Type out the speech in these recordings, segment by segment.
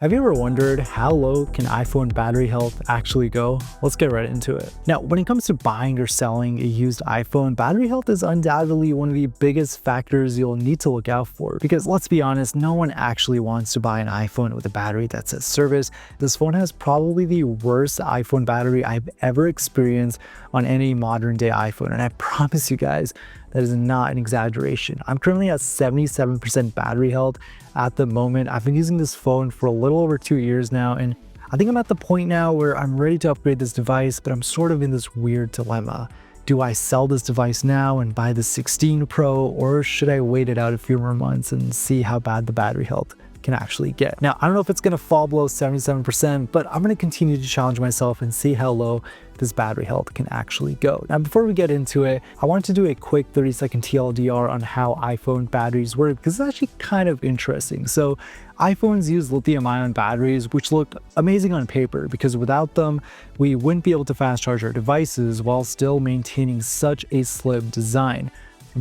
Have you ever wondered how low can iPhone battery health actually go? Let's get right into it. Now, when it comes to buying or selling a used iPhone, battery health is undoubtedly one of the biggest factors you'll need to look out for. Because let's be honest, no one actually wants to buy an iPhone with a battery that says service. This phone has probably the worst iPhone battery I've ever experienced on any modern day iPhone. And I promise you guys, that is not an exaggeration. I'm currently at 77% battery health at the moment. I've been using this phone for a little over 2 years now, and I think I'm at the point now where I'm ready to upgrade this device, but I'm sort of in this weird dilemma. Do I sell this device now and buy the 16 Pro, or should I wait it out a few more months and see how bad the battery health can actually get? Now, I don't know if it's gonna fall below 77%, but I'm gonna continue to challenge myself and see how low this battery health can actually go. Now, before we get into it, I wanted to do a quick 30-second TLDR on how iPhone batteries work, because it's actually kind of interesting. So iPhones use lithium-ion batteries, which look amazing on paper, because without them, we wouldn't be able to fast charge our devices while still maintaining such a slim design.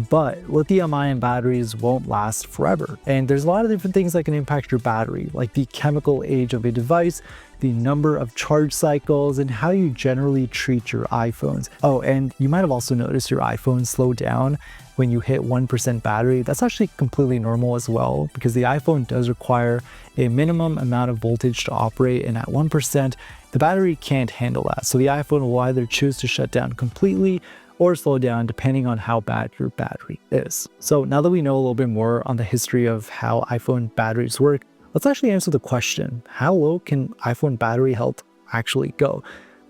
But lithium-ion batteries won't last forever. And there's a lot of different things that can impact your battery, like the chemical age of a device, the number of charge cycles, and how you generally treat your iPhones. Oh, and you might have also noticed your iPhone slow down when you hit 1% battery. That's actually completely normal as well, because the iPhone does require a minimum amount of voltage to operate, and at 1%, the battery can't handle that. So the iPhone will either choose to shut down completely or slow down depending on how bad your battery is. So now that we know a little bit more on the history of how iPhone batteries work, let's actually answer the question, how low can iPhone battery health actually go?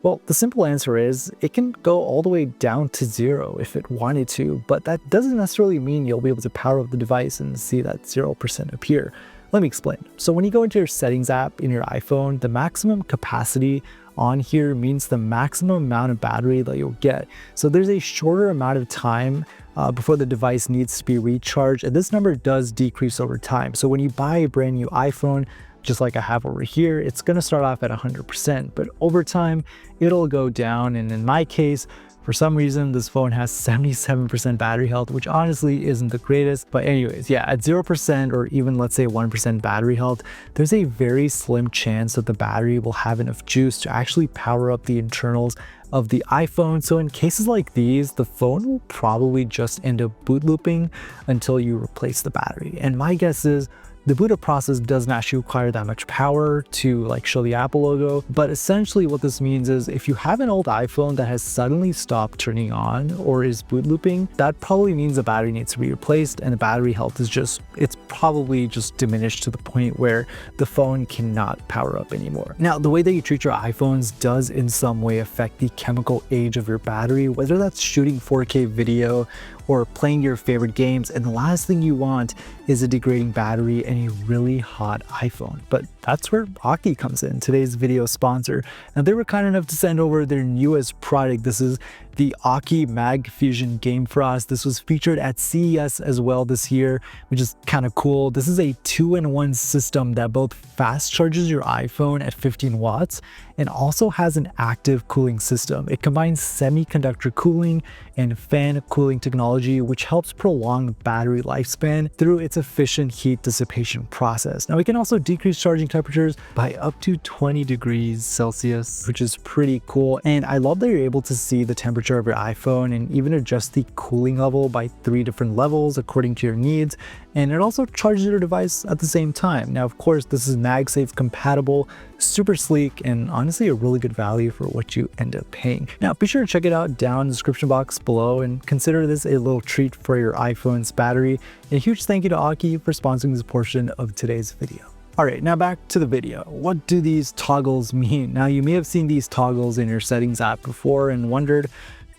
Well, the simple answer is it can go all the way down to 0 if it wanted to, but that doesn't necessarily mean you'll be able to power up the device and see that 0% appear. Let me explain. So when you go into your settings app in your iPhone, the maximum capacity on here means the maximum amount of battery that you'll get. So there's a shorter amount of time before the device needs to be recharged, and this number does decrease over time. So when you buy a brand new iPhone, just like I have over here, it's gonna start off at 100%, but over time, it'll go down. And in my case, for some reason, this phone has 77% battery health, which honestly isn't the greatest. But anyways, yeah, at 0% or even let's say 1% battery health, there's a very slim chance that the battery will have enough juice to actually power up the internals of the iPhone. So in cases like these, the phone will probably just end up boot looping until you replace the battery. And my guess is the boot up process doesn't actually require that much power to like show the Apple logo, but essentially what this means is if you have an old iPhone that has suddenly stopped turning on or is boot looping, that probably means the battery needs to be replaced, and the battery health is it's probably just diminished to the point where the phone cannot power up anymore. Now, the way that you treat your iPhones does in some way affect the chemical age of your battery, whether that's shooting 4K video or playing your favorite games, and the last thing you want is a degrading battery and a really hot iPhone. But that's where Aki comes in, today's video sponsor. And they were kind enough to send over their newest product. This is the Aki Mag Fusion Game Frost. This was featured at CES as well this year, which is kind of cool. This is a 2-in-1 system that both fast charges your iPhone at 15 watts and also has an active cooling system. It combines semiconductor cooling and fan cooling technology, which helps prolong battery lifespan through its efficient heat dissipation process. Now, we can also decrease charging temperatures by up to 20 degrees Celsius, which is pretty cool. And I love that you're able to see the temperature of your iPhone and even adjust the cooling level by 3 different levels according to your needs. And it also charges your device at the same time. Now, of course, this is MagSafe compatible, super sleek, and honestly a really good value for what you end up paying. Now, be sure to check it out down in the description box below and consider this a little treat for your iPhone's battery. And a huge thank you to Aki for sponsoring this portion of today's video. All right, now back to the video. What do these toggles mean? Now, you may have seen these toggles in your settings app before and wondered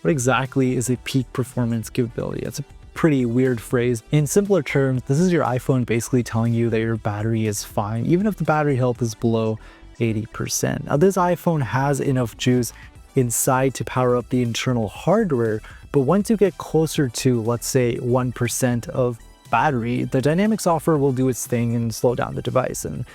what exactly is a peak performance capability. It's a pretty weird phrase. In simpler terms, this is your iPhone basically telling you that your battery is fine, even if the battery health is below 80%. Now, this iPhone has enough juice inside to power up the internal hardware, but once you get closer to, let's say, 1% of battery, the dynamic software will do its thing and slow down the device. And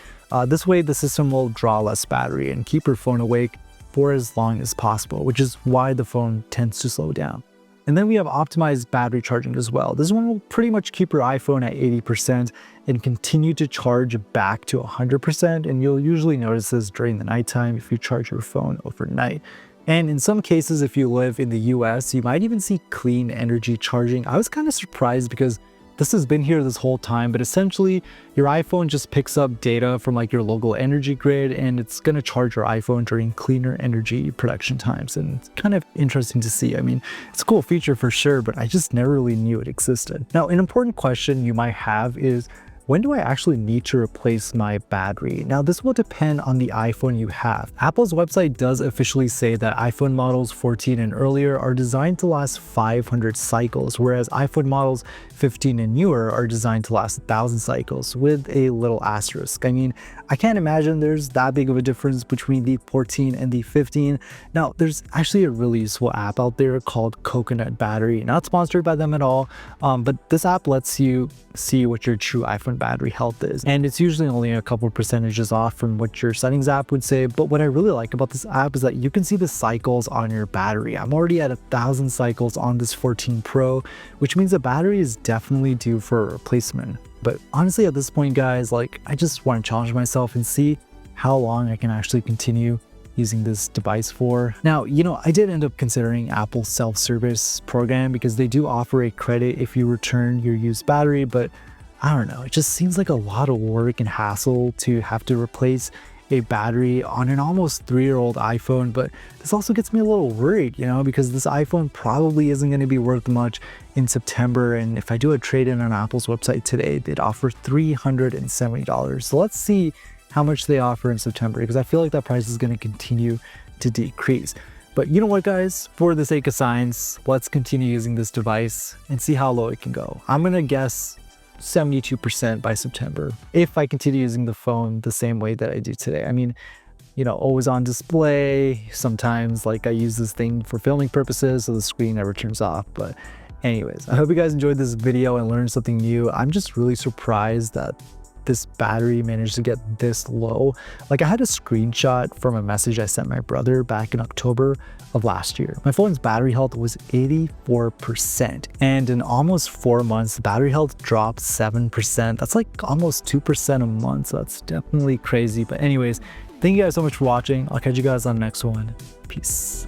this way, the system will draw less battery and keep your phone awake for as long as possible, which is why the phone tends to slow down. And then we have optimized battery charging as well. This one will pretty much keep your iPhone at 80% and continue to charge back to 100%. And you'll usually notice this during the nighttime if you charge your phone overnight. And in some cases, if you live in the US, you might even see clean energy charging. I was kind of surprised because this has been here this whole time, but essentially your iPhone just picks up data from like your local energy grid and it's going to charge your iPhone during cleaner energy production times. And it's kind of interesting to see. I mean, it's a cool feature for sure, but I just never really knew it existed. Now, an important question you might have is, when do I actually need to replace my battery? Now, this will depend on the iPhone you have. Apple's website does officially say that iPhone models 14 and earlier are designed to last 500 cycles, whereas iPhone models 15 and newer are designed to last 1,000 cycles, with a little asterisk. I mean, I can't imagine there's that big of a difference between the 14 and the 15. Now, there's actually a really useful app out there called Coconut Battery. Not sponsored by them at all, but this app lets you see what your true iPhone battery health is, and it's usually only a couple percentages off from what your settings app would say. But what I really like about this app is that you can see the cycles on your battery. I'm already at 1,000 cycles on this 14 Pro, which means the battery is definitely due for a replacement. But honestly, at this point, guys, like, I just want to challenge myself and see how long I can actually continue using this device for. Now, I did end up considering Apple's self-service program because they do offer a credit if you return your used battery, but I don't know, it just seems like a lot of work and hassle to have to replace a battery on an almost 3-year-old iPhone. But this also gets me a little worried, because this iPhone probably isn't going to be worth much in September. And if I do a trade-in on Apple's website today, they'd offer $370. So let's see how much they offer in September, because I feel like that price is going to continue to decrease. But you know what, guys, for the sake of science, let's continue using this device and see how low it can go. I'm going to guess 72% by September if I continue using the phone the same way that I do today. I mean, always on display. Sometimes like I use this thing for filming purposes, so the screen never turns off. But anyways, I hope you guys enjoyed this video and learned something new. I'm just really surprised that this battery managed to get this low. Like, I had a screenshot from a message I sent my brother back in October of last year. My phone's battery health was 84%, and in almost 4 months the battery health dropped 7%. That's like almost 2% a month, so that's definitely crazy. But anyways, thank you guys so much for watching. I'll catch you guys on the next one. Peace.